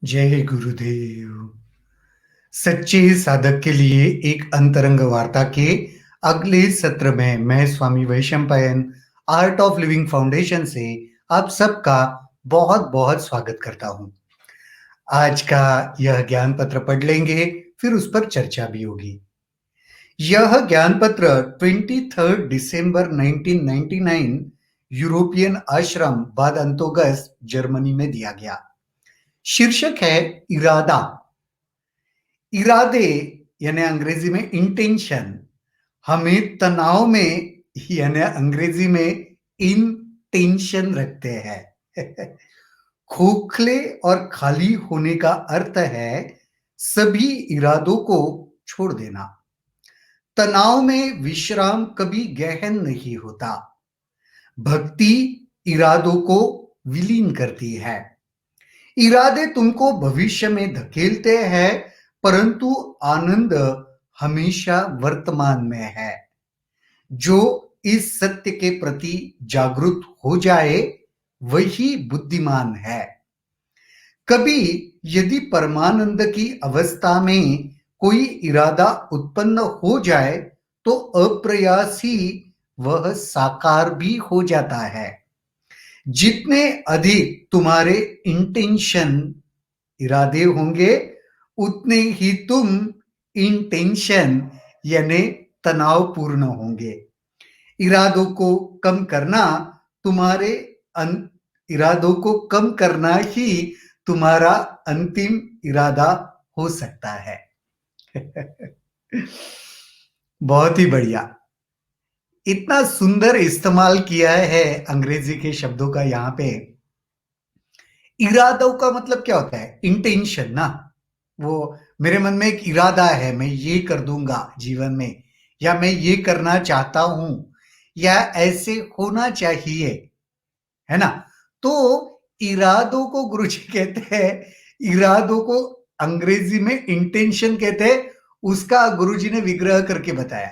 जय गुरुदेव। सच्चे साधक के लिए एक अंतरंग वार्ता के अगले सत्र में मैं स्वामी वैशंपायन आर्ट ऑफ लिविंग फाउंडेशन से आप सबका बहुत बहुत स्वागत करता हूं। आज का यह ज्ञान पत्र पढ़ लेंगे, फिर उस पर चर्चा भी होगी। यह ज्ञान पत्र 23 दिसंबर 1999 यूरोपियन आश्रम बाद अंतोगस जर्मनी में दिया गया। शीर्षक है इरादा। इरादे यानी अंग्रेजी में इंटेंशन हमें तनाव में यानी अंग्रेजी में इन टेंशन रखते हैं। खोखले और खाली होने का अर्थ है सभी इरादों को छोड़ देना। तनाव में विश्राम कभी गहन नहीं होता। भक्ति इरादों को विलीन करती है। इरादे तुमको भविष्य में धकेलते हैं, परंतु आनंद हमेशा वर्तमान में है। जो इस सत्य के प्रति जागरूक हो जाए वही बुद्धिमान है। कभी यदि परमानंद की अवस्था में कोई इरादा उत्पन्न हो जाए तो अप्रयासी वह साकार भी हो जाता है। जितने अधिक तुम्हारे इंटेंशन इरादे होंगे उतने ही तुम इंटेंशन यानी तनावपूर्ण होंगे। इरादों को कम करना तुम्हारे इरादों को कम करना ही तुम्हारा अंतिम इरादा हो सकता है। बहुत ही बढ़िया। इतना सुंदर इस्तेमाल किया है अंग्रेजी के शब्दों का यहाँ पे। इरादों का मतलब क्या होता है? इंटेंशन ना। वो मेरे मन में एक इरादा है, मैं ये कर दूंगा जीवन में, या मैं ये करना चाहता हूं, या ऐसे होना चाहिए, है ना। तो इरादों को गुरुजी कहते हैं, इरादों को अंग्रेजी में इंटेंशन कहते हैं। उसका गुरुजी ने विग्रह करके बताया,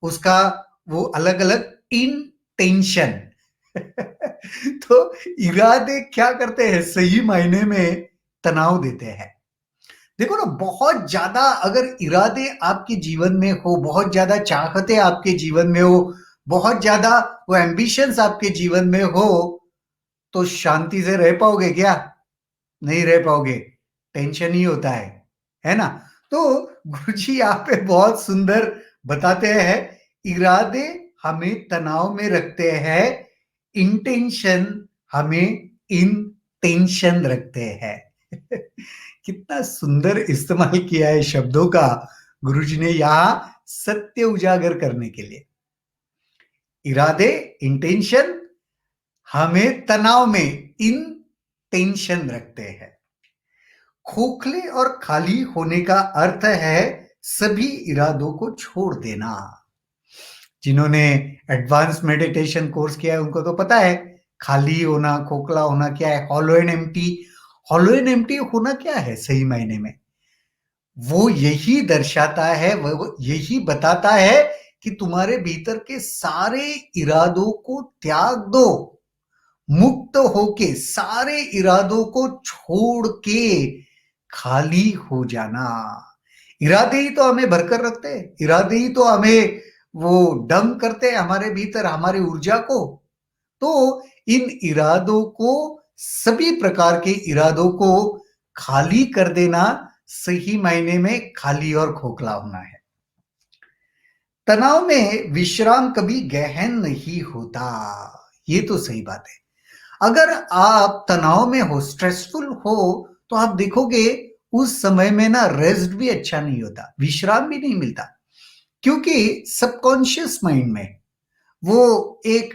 उसका वो अलग अलग इंटेंशन। तो इरादे क्या करते हैं? सही मायने में तनाव देते हैं। देखो ना, बहुत ज्यादा अगर इरादे आपके जीवन में हो, बहुत ज्यादा चाहते आपके जीवन में हो, बहुत ज्यादा वो एम्बिशंस आपके जीवन में हो, तो शांति से रह पाओगे क्या? नहीं रह पाओगे। टेंशन ही होता है ना। तो गुरुजी यहाँ पे बहुत सुंदर बताते हैं, इरादे हमें तनाव में रखते हैं, इंटेंशन हमें इन टेंशन रखते हैं। कितना सुंदर इस्तेमाल किया है शब्दों का गुरुजी ने यहाँ सत्य उजागर करने के लिए। इरादे इंटेंशन हमें तनाव में इन टेंशन रखते हैं। खोखले और खाली होने का अर्थ है सभी इरादों को छोड़ देना। जिन्होंने एडवांस मेडिटेशन कोर्स किया है उनको तो पता है खाली होना, खोखला होना क्या है। Hollow and empty, hollow and empty होना क्या है सही मायने में? वो यही दर्शाता है, वो यही बताता है कि तुम्हारे भीतर के सारे इरादों को त्याग दो, मुक्त होके सारे इरादों को छोड़ के खाली हो जाना। इरादे ही तो हमें भरकर रखते हैं, इरादे ही तो हमें वो डंप करते हैं हमारे भीतर, हमारी ऊर्जा को। तो इन इरादों को, सभी प्रकार के इरादों को खाली कर देना सही मायने में खाली और खोखला होना है। तनाव में विश्राम कभी गहन नहीं होता, ये तो सही बात है। अगर आप तनाव में हो, स्ट्रेसफुल हो, तो आप देखोगे उस समय में ना रेस्ट भी अच्छा नहीं होता, विश्राम भी नहीं मिलता, क्योंकि सबकॉन्शियस माइंड में वो एक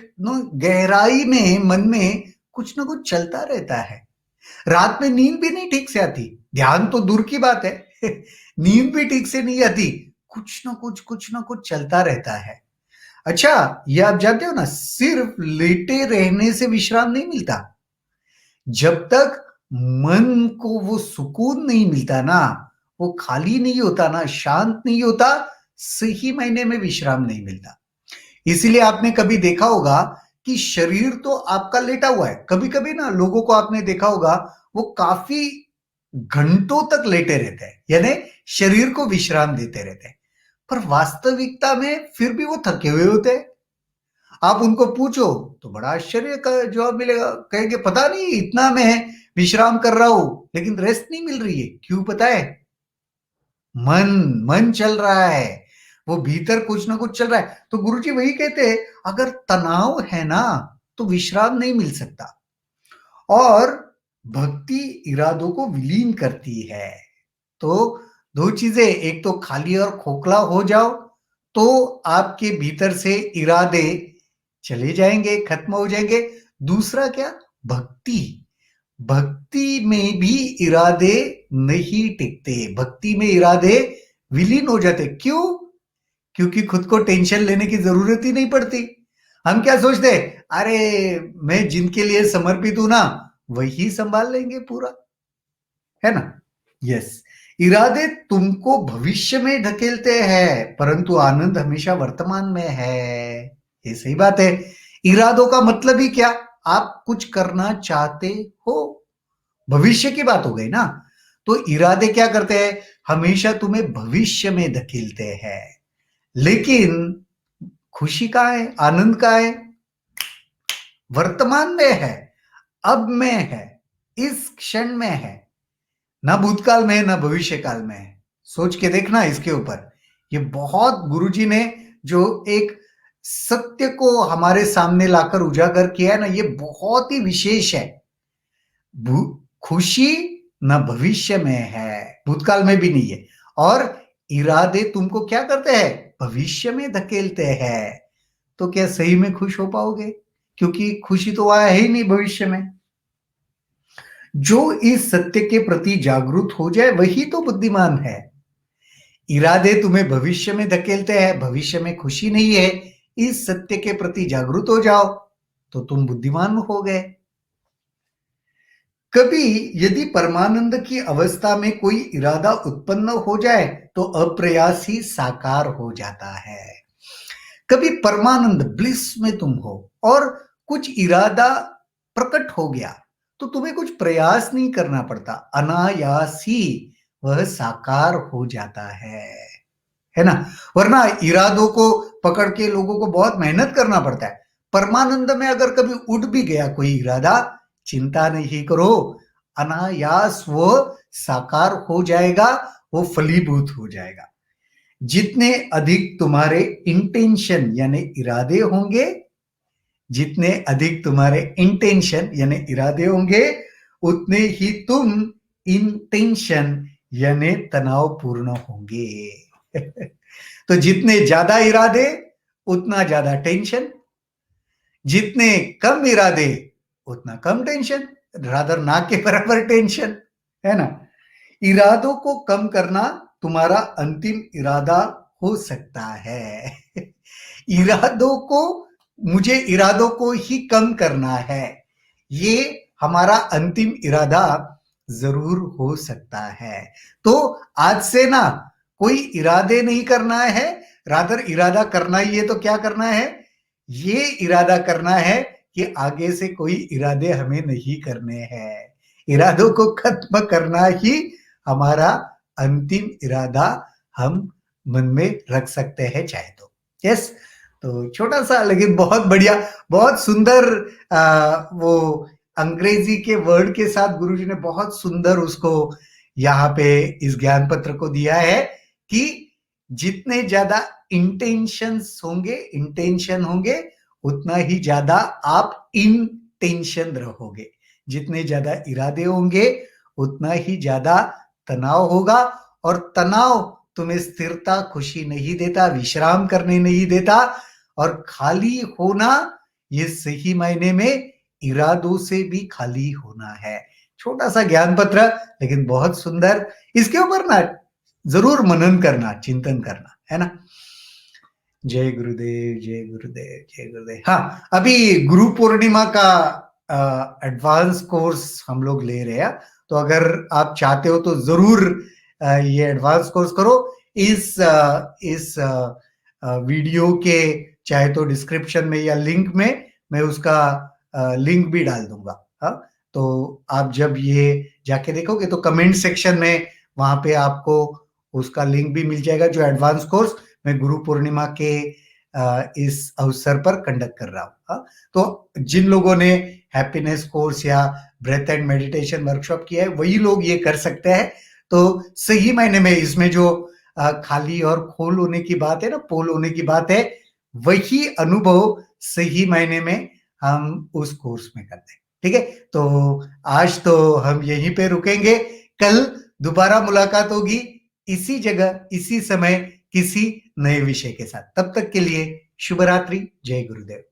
गहराई में मन में कुछ ना कुछ चलता रहता है। रात में नींद भी नहीं ठीक से आती, ध्यान तो दूर की बात है। नींद भी ठीक से नहीं आती, कुछ ना कुछ चलता रहता है। अच्छा, ये आप जानते हो ना, सिर्फ लेटे रहने से विश्राम नहीं मिलता। जब तक मन को वो सुकून नहीं मिलता ना, वो खाली नहीं होता ना, शांत नहीं होता, सही मायने में विश्राम नहीं मिलता। इसीलिए आपने कभी देखा होगा कि शरीर तो आपका लेटा हुआ है, कभी कभी ना लोगों को आपने देखा होगा वो काफी घंटों तक लेटे रहते हैं, यानी शरीर को विश्राम देते रहते हैं, पर वास्तविकता में फिर भी वो थके हुए होते हैं। आप उनको पूछो तो बड़ा आश्चर्य का जवाब मिलेगा, कहेंगे पता नहीं इतना मैं विश्राम कर रहा हूं लेकिन रेस्ट नहीं मिल रही है। क्यों पता है? मन मन चल रहा है, वो भीतर कुछ ना कुछ चल रहा है। तो गुरुजी वही कहते हैं, अगर तनाव है ना तो विश्राम नहीं मिल सकता। और भक्ति इरादों को विलीन करती है। तो दो चीजें, एक तो खाली और खोखला हो जाओ तो आपके भीतर से इरादे चले जाएंगे, खत्म हो जाएंगे। दूसरा क्या? भक्ति, भक्ति में भी इरादे नहीं टिकते, भक्ति में इरादे विलीन हो जाते। क्यों? क्योंकि खुद को टेंशन लेने की जरूरत ही नहीं पड़ती। हम क्या सोचते, अरे मैं जिनके लिए समर्पित हूं ना वही संभाल लेंगे पूरा, है ना? यस, इरादे तुमको भविष्य में ढकेलते हैं परंतु आनंद हमेशा वर्तमान में है। ये सही बात है। इरादों का मतलब ही क्या? आप कुछ करना चाहते हो, भविष्य की बात हो गई ना। तो इरादे क्या करते हैं? हमेशा तुम्हें भविष्य में धकेलते हैं। लेकिन खुशी कहाँ है, आनंद कहाँ है? वर्तमान में है, अब में है, इस क्षण में है, ना भूतकाल में है ना भविष्य काल में है। सोच के देखना इसके ऊपर। ये बहुत गुरुजी ने जो एक सत्य को हमारे सामने लाकर उजागर किया है ना, ये बहुत ही विशेष है। खुशी न भविष्य में है, भूतकाल में भी नहीं है। और इरादे तुमको क्या करते हैं? भविष्य में धकेलते हैं। तो क्या सही में खुश हो पाओगे? क्योंकि खुशी तो आया ही नहीं भविष्य में। जो इस सत्य के प्रति जागरूक हो जाए वही तो बुद्धिमान है। इरादे तुम्हें भविष्य में धकेलते हैं, भविष्य में खुशी नहीं है। इस सत्य के प्रति जागरूक हो जाओ तो तुम बुद्धिमान हो गए। कभी यदि परमानंद की अवस्था में कोई इरादा उत्पन्न हो जाए तो अप्रयास ही साकार हो जाता है। कभी परमानंद ब्लिस में तुम हो और कुछ इरादा प्रकट हो गया तो तुम्हें कुछ प्रयास नहीं करना पड़ता, अनायास ही वह साकार हो जाता है ना? वरना इरादों को पकड़ के लोगों को बहुत मेहनत करना पड़ता है। परमानंद में अगर कभी उड़ भी गया कोई इरादा, चिंता नहीं करो, अनायास वो साकार हो जाएगा, वो फलीभूत हो जाएगा। जितने अधिक तुम्हारे इंटेंशन यानी इरादे होंगे, जितने अधिक तुम्हारे इंटेंशन यानी इरादे होंगे, उतने ही तुम इंटेंशन यानी तनावपूर्ण होंगे। तो जितने ज्यादा इरादे उतना ज्यादा टेंशन, जितने कम इरादे उतना कम टेंशन, रादर ना के बराबर टेंशन, है ना? इरादों को कम करना तुम्हारा अंतिम इरादा हो सकता है। इरादों को, मुझे इरादों को ही कम करना है, ये हमारा अंतिम इरादा जरूर हो सकता है। तो आज से ना कोई इरादे नहीं करना है, रादर इरादा करना ही है। तो क्या करना है? ये इरादा करना है कि आगे से कोई इरादे हमें नहीं करने हैं। इरादों को खत्म करना ही हमारा अंतिम इरादा हम मन में रख सकते हैं चाहे तो। यस, तो छोटा सा लेकिन बहुत बढ़िया, बहुत सुंदर वो अंग्रेजी के वर्ड के साथ गुरुजी ने बहुत सुंदर उसको यहाँ पे इस ज्ञान पत्र को दिया है कि जितने ज्यादा इंटेंशन होंगे उतना ही ज्यादा आप इंटेंशन रहोगे। जितने ज्यादा इरादे होंगे उतना ही ज्यादा तनाव होगा, और तनाव तुम्हें स्थिरता, खुशी नहीं देता, विश्राम करने नहीं देता। और खाली होना, ये सही मायने में इरादों से भी खाली होना है। छोटा सा ज्ञान पत्र लेकिन बहुत सुंदर। इसके ऊपर ना जरूर मनन करना, चिंतन करना, है ना? जय गुरुदेव, जय गुरुदेव, जय गुरुदेव। हाँ, अभी गुरु पूर्णिमा का एडवांस कोर्स हम लोग ले रहे हैं, तो अगर आप चाहते हो तो जरूर ये एडवांस कोर्स करो। इस वीडियो के चाहे तो डिस्क्रिप्शन में या लिंक में मैं उसका लिंक भी डाल दूंगा। हाँ, तो आप जब ये जाके देखोगे तो कमेंट सेक्शन में वहाँ पे आपको उसका लिंक भी मिल जाएगा, जो एडवांस कोर्स मैं गुरु पूर्णिमा के इस अवसर पर कंडक्ट कर रहा हूँ। हाँ, तो जिन लोगों ने हैप्पीनेस कोर्स या ब्रेथ एंड मेडिटेशन वर्कशॉप किया है वही लोग ये कर सकते हैं। तो सही मायने में इसमें जो खाली और खोल होने की बात है ना, पोल होने की बात है, वही अनुभव सही मायने में हम उस कोर्स में करते हैं। ठीक है, तो आज तो हम यहीं पे रुकेंगे। कल दोबारा मुलाकात होगी इसी जगह इसी समय किसी नए विषय के साथ। तब तक के लिए शुभ रात्रि, जय गुरुदेव।